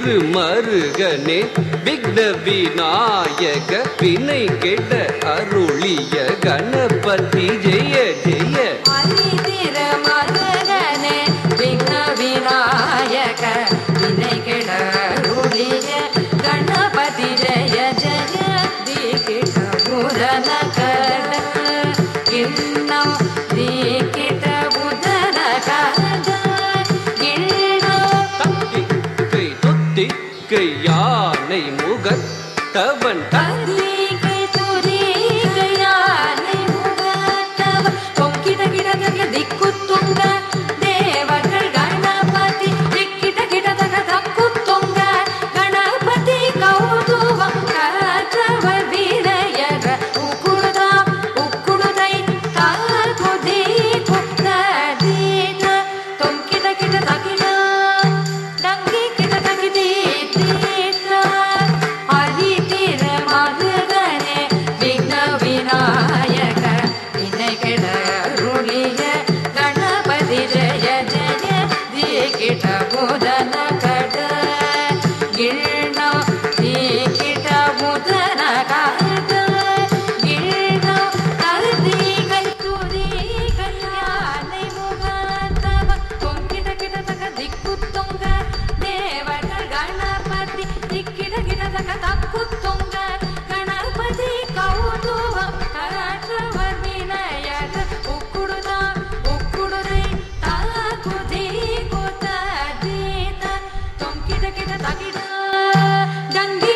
திருமருகனே விக்ன விநாயக வினை கெட அருளிய கணபதி ஜெய ஜெய. திருமருகனே விக்ன விநாயக வினை கெட அருளிய கணபதி ஜெய ஜெய. தீகிட புதன கட இன்னம் தீகிட புதன கட யானை முகத்தவன் ದಿಕ್ಕುತ್ತುಂಗ ದೇವಗಳ ಗಣಪತಿ ದಿಕ್ಕಿಟ ಗಿಡದಗ ತಕ್ಕುತ್ತುಂಗ ಗಣಪತಿ ಕೌತುವ ಕರಚವ ವಿನಯಗ ಉಕ್ಕುಡುದ ಉಕ್ಕುಡುದೈ ತಾಕುದಿ ಕುತ್ತ ದೀತ ತೊಂಕಿಟ ಕಿಟ ತಗಿಡ ಡಂಗಿ ಕಿಟ ತಗಿದಿ ಬುಧನ ಕಡ ಗಿಳ್ಣ ಕಿಟ ಬುಧನ ಕಡ ಗಿಳ್ಣ ತರ್ದಿ ಕೈತುರಿ ಕಲ್ಯಾಣಿ ಮುಗತವ ಕೊಂಕಿಟ ಕಿಟ ತಕ ದಿಕ್ಕುತ್ತುಂಗ ದೇವಗಳ ಗಣಪತಿ ದಿಕ್ಕಿಟ ಕಿಟ ತಕ ತಕ್ಕುತ್ತುಂಗ ಗಣಪತಿ ಕೌತುವ ಕರಚವ ವಿನಯಗ ಉಕ್ಕುಡುದ ಉಕ್ಕುಡುದೈ ತಾಕುದಿ ಗಂಗೆ